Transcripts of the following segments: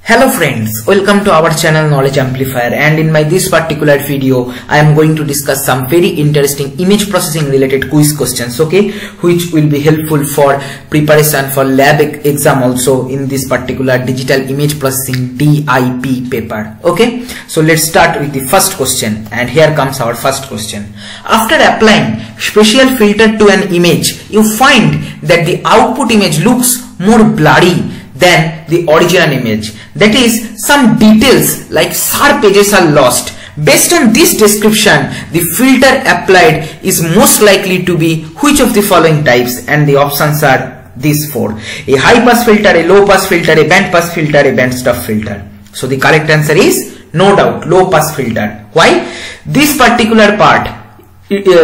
Hello friends, welcome to our channel Knowledge Amplifier, and in this particular video I am going to discuss some very interesting image processing related quiz questions, okay, which will be helpful for preparation for lab exam also in this particular digital image processing DIP paper. Okay, so let's start with the first question, and here comes our first question. After applying special filter to an image, you find that the output image looks more blurry than the original image. That is, some details like sharp edges are lost. Based on this description, the filter applied is most likely to be which of the following types? And the options are these four: a high pass filter, a low pass filter, a band pass filter, a band stop filter. So the correct answer is no doubt low pass filter. Why? This particular part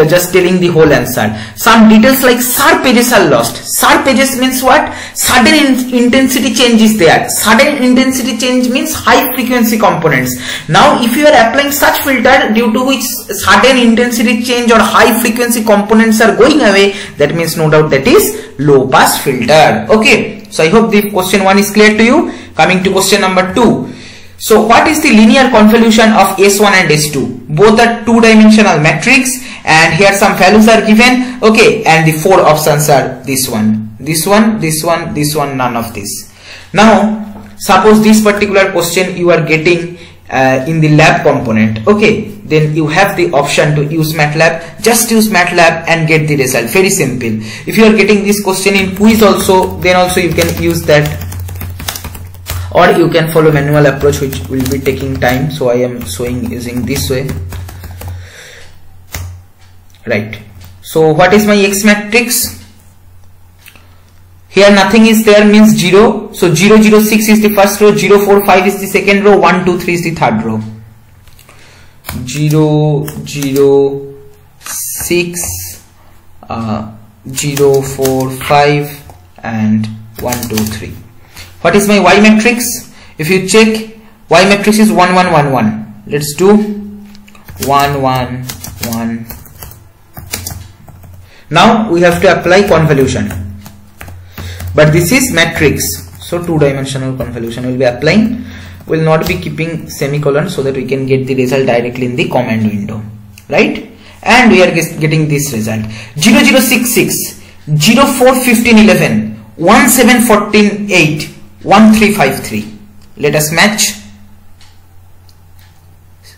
just telling the whole answer. Some details like sharp edges are lost. Sharp edges means what? Sudden intensity change is there. Sudden intensity change means high frequency components. Now if you are applying such filter due to which sudden intensity change or high frequency components are going away, that means no doubt that is low pass filter. Okay, so I hope the question 1 is clear to you. Coming to question number 2. So what is the linear convolution of S1 and S2? Both are two-dimensional matrix, and here some values are given. Okay, and the four options are this one, this one, this one, this one, none of this. Now suppose this particular question you are getting in the lab component. Okay, then you have the option to use MATLAB. Just use MATLAB and get the result. Very simple. If you are getting this question in quiz also, then also you can use that, or you can follow manual approach, which will be taking time. So I am showing using this way, right? So what is my X matrix? Here nothing is there, means 0. So 0, 0, 6 is the first row, 0, 4, 5 is the second row, 1, 2, 3 is the third row. 0, 0, 6, 0, 4, 5 and 1, 2, 3. What is my Y matrix? If you check, Y matrix is 1, 1, 1, 1. Let's do 1, 1, 1. Now we have to apply convolution, but this is matrix, so two-dimensional convolution will be applying. Will not be keeping semicolon so that we can get the result directly in the command window, right? And we are getting this result: 0, 0, 6, 6, 0, 4, 15, 11, 1, 7, 14, 8, 1, 3, 5, 3. Let us match.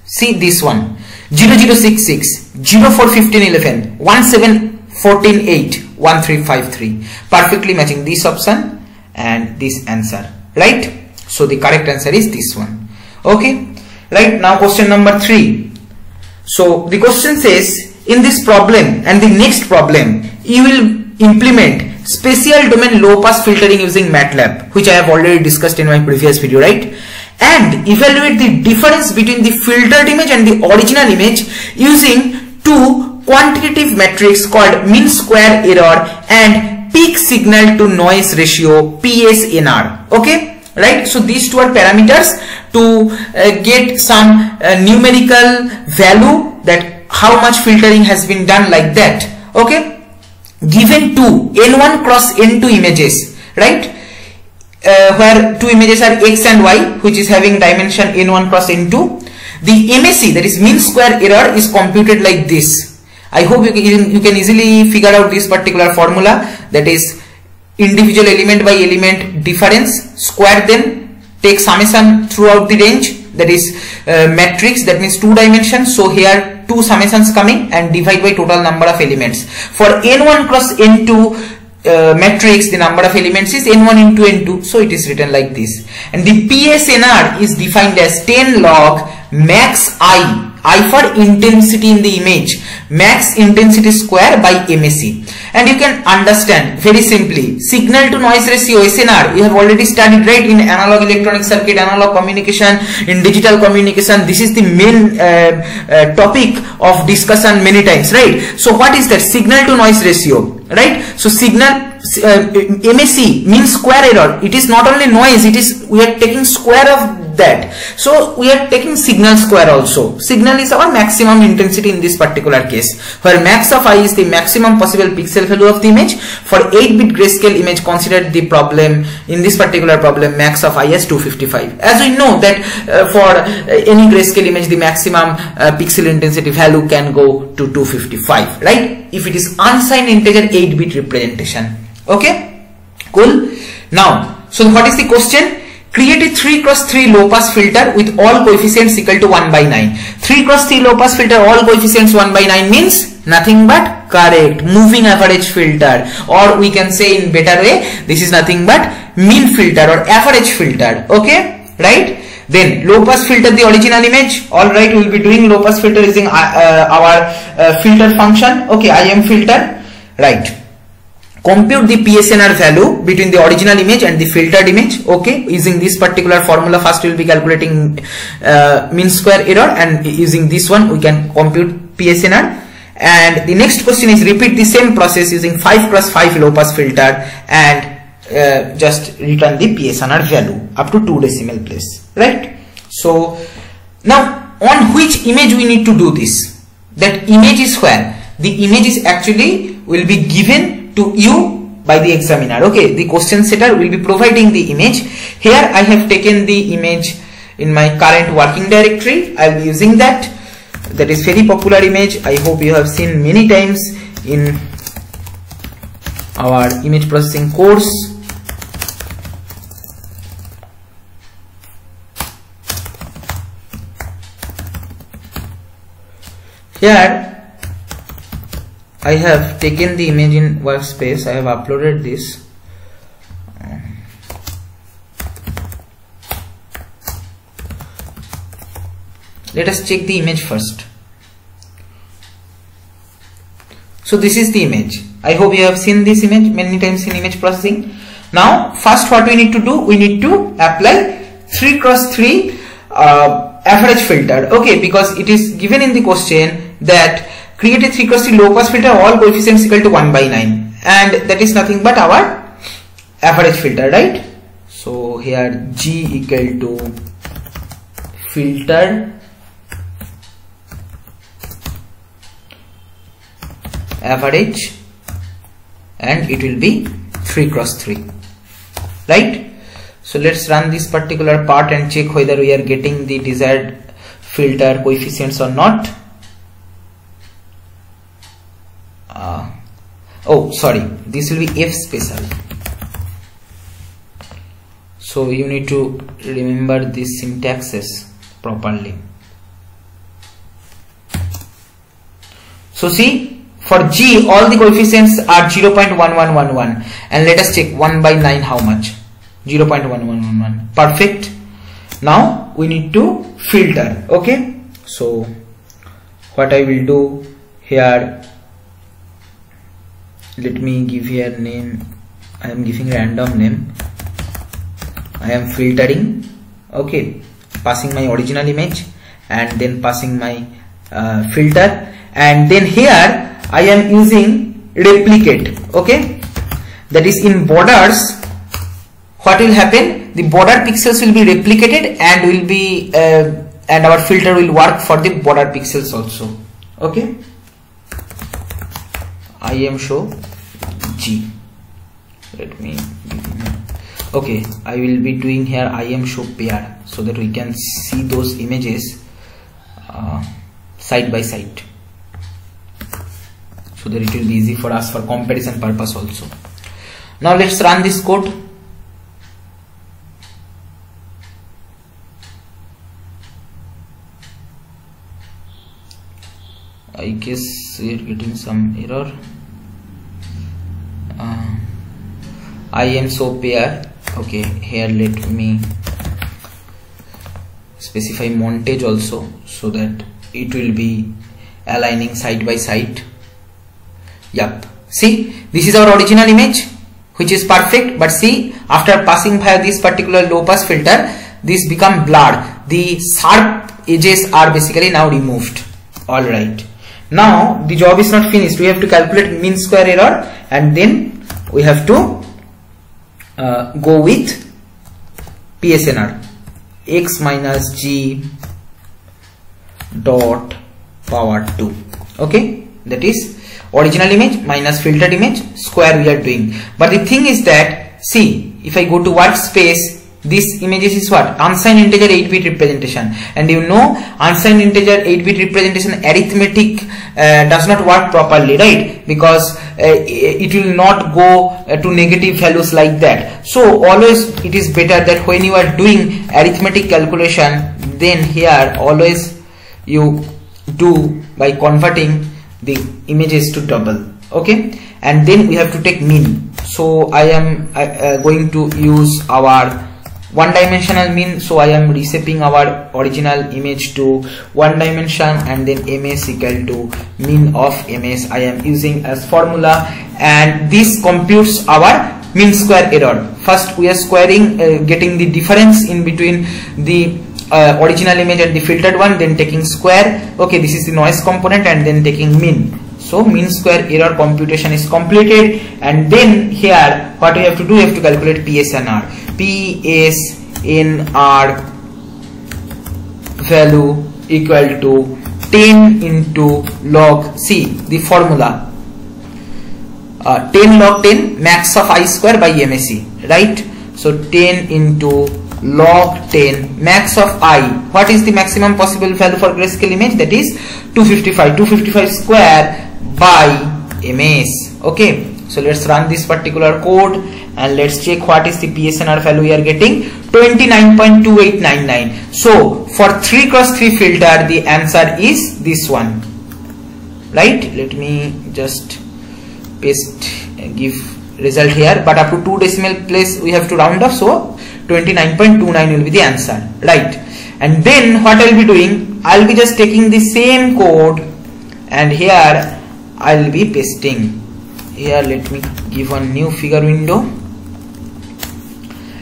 See this one: 0, 0, 6, 6, 0, 4, 15, 11, 1, 7, 14, 8, 1, 3, 5, 3. Perfectly matching this option and this answer, right? So the correct answer is this one. Okay, right? Now question number 3. So the question says, in this problem and the next problem, you will implement spatial domain low pass filtering using MATLAB, which I have already discussed in my previous video, right? And evaluate the difference between the filtered image and the original image using two quantitative metrics called mean square error and peak signal to noise ratio, PSNR. Okay, right? So these two are parameters to get some numerical value that how much filtering has been done, like that. Okay, given two N1 cross N2 images, right? Where two images are X and Y, which is having dimension N1 cross N2. The MSE, that is mean square error, is computed like this. I hope you can easily figure out this particular formula, that is individual element by element difference, square them, take summation throughout the range, that is matrix, that means two dimensions. So here two summations coming, and divide by total number of elements. For N1 cross N2 matrix, the number of elements is N1 into N2, so it is written like this. And the PSNR is defined as 10 log max I for intensity in the image, max intensity square by MSE. And you can understand very simply, signal to noise ratio, SNR, you have already studied, right, in analog electronic circuit, analog communication, in digital communication. This is the main topic of discussion many times, right? So what is that? Signal to noise ratio, right? So signal MSE means square error. It is not only noise, it is, we are taking square of that. So we are taking signal square also. Signal is our maximum intensity in this particular case, where max of I is the maximum possible pixel value of the image. For 8-bit grayscale image, considered the problem, in this particular problem, max of I is 255. As we know that for any grayscale image, the maximum pixel intensity value can go to 255, right? If it is unsigned integer 8-bit representation. Okay, cool. Now, so what is the question? Create a 3x3 low pass filter with all coefficients equal to 1 by 9. 3x3 low pass filter, all coefficients 1 by 9 means nothing but correct moving average filter, or we can say in better way, this is nothing but mean filter or average filter. Okay, right? Then low pass filter the original image. All right, we will be doing low pass filter using our filter function. Okay, IM filter, right? Compute the PSNR value between the original image and the filtered image. Okay, using this particular formula, first we will be calculating mean square error, and using this one we can compute PSNR. And the next question is repeat the same process using 5x5 low pass filter and just return the PSNR value up to 2 decimal place, right? So now on which image we need to do this? That image is where the image is actually will be given to you by the examiner. Okay, the question setter will be providing the image. Here I have taken the image in my current working directory. I will be using that. That is very popular image. I hope you have seen many times in our image processing course. Here I have taken the image in workspace. I have uploaded this. Let us check the image first. So this is the image. I hope you have seen this image many times in image processing. Now first what we need to do, we need to apply 3x3 average filter. Okay, because it is given in the question that create a 3x3 low pass filter, all coefficients equal to 1 by 9, and that is nothing but our average filter, right? So here G equal to filter average, and it will be 3x3, right? So let's run this particular part and check whether we are getting the desired filter coefficients or not. Oh sorry, this will be F special, so you need to remember these syntaxes properly. So see, for G all the coefficients are 0.1111, and let us check 1 by 9 how much, 0.1111. Perfect. Now we need to filter. Okay, so what I will do here, let me give here name. I am giving random name. I am filtering. Okay, passing my original image and then passing my filter, and then here I am using replicate. Okay, that is in borders. What will happen? The border pixels will be replicated and will be and our filter will work for the border pixels also. Okay, IM show G. Let me, okay, I will be doing here IM show pair so that we can see those images side by side, so that it will be easy for us for comparison purpose also. Now let's run this code. I guess we are getting some error. IM show pair. Okay, here let me specify montage also, so that it will be aligning side by side. Yup, see, this is our original image, which is perfect, but see, after passing via this particular low pass filter, this become blurred. The sharp edges are basically now removed. Alright, now the job is not finished. We have to calculate mean square error, and then we have to go with PSNR. x minus g dot power 2. Okay, that is original image minus filtered image square we are doing. But the thing is that, see, if I go to workspace, this images is what? Unsigned integer 8-bit representation, and you know unsigned integer 8-bit representation arithmetic does not work properly, right? Because it will not go to negative values like that. So always it is better that when you are doing arithmetic calculation, then here always you do by converting the images to double. Okay, and then we have to take mean. So I am going to use our one dimensional mean. So I am reshaping our original image to one dimension, and then ms equal to mean of ms I am using as formula, and this computes our mean square error. First we are squaring, getting the difference in between the original image and the filtered one, then taking square. Okay, this is the noise component, and then taking mean. So mean square error computation is completed, and then here what we have to do, we have to calculate PSNR. PSNR value equal to 10 into log, see the formula, 10 log 10 max of I square by MSE, right? So 10 into log 10 max of I. What is the maximum possible value for grayscale image? That is 255 square by ms. Okay, so let's run this particular code and let's check what is the PSNR value we are getting. 29.2899. So for 3 cross 3 filter, the answer is this one, right? Let me just paste and give result here, but up to 2 decimal place we have to round off, so 29.29 will be the answer, right? And then what I will be doing, I will be just taking the same code, and here I will be pasting. Here let me give one new figure window,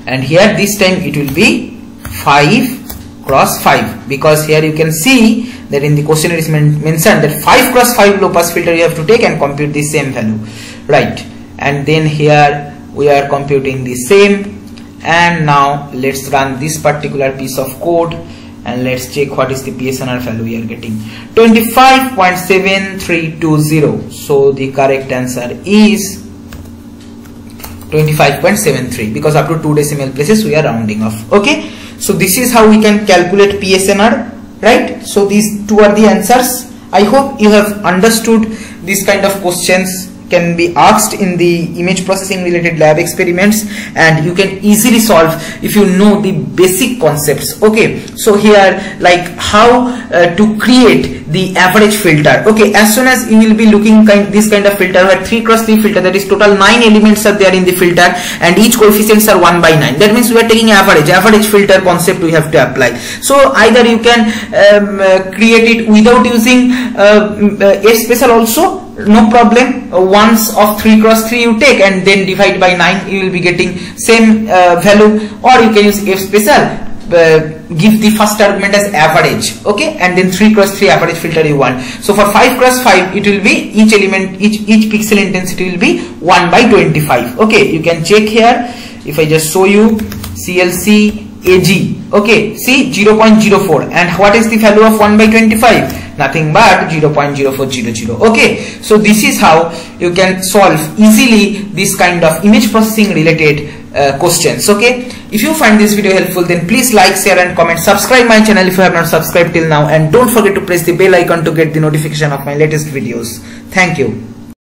and here this time it will be 5 cross 5, because here you can see that in the questionnaire is mentioned that 5 cross 5 low pass filter you have to take and compute the same value, right? And then here we are computing the same, and now let's run this particular piece of code and let's check what is the PSNR value we are getting. 25.7320. So the correct answer is 25.73, because up to 2 decimal places we are rounding off. Okay, so this is how we can calculate PSNR, right? So these two are the answers. I hope you have understood this kind of questions can be asked in the image processing related lab experiments, and you can easily solve if you know the basic concepts. Okay, so here like how to create the average filter. Okay, as soon as you will be looking this kind of filter where 3 cross 3 filter, that is total 9 elements are there in the filter and each coefficients are 1 by 9. That means we are taking average filter concept we have to apply. So either you can create it without using F special also, no problem. Once of 3 cross 3 you take and then divide by 9, you will be getting same value, or you can use F special, give the first argument as average, okay, and then 3 cross 3 average filter you want. So for 5 cross 5 it will be each element, each pixel intensity will be 1 by 25. Okay, you can check here if I just show you CLC AG. Okay, see 0.04, and what is the value of 1 by 25? Nothing but 0.0400. Okay, so this is how you can solve easily this kind of image processing related questions. Okay, if you find this video helpful, then please like, share and comment. Subscribe my channel if you have not subscribed till now, and don't forget to press the bell icon to get the notification of my latest videos. Thank you.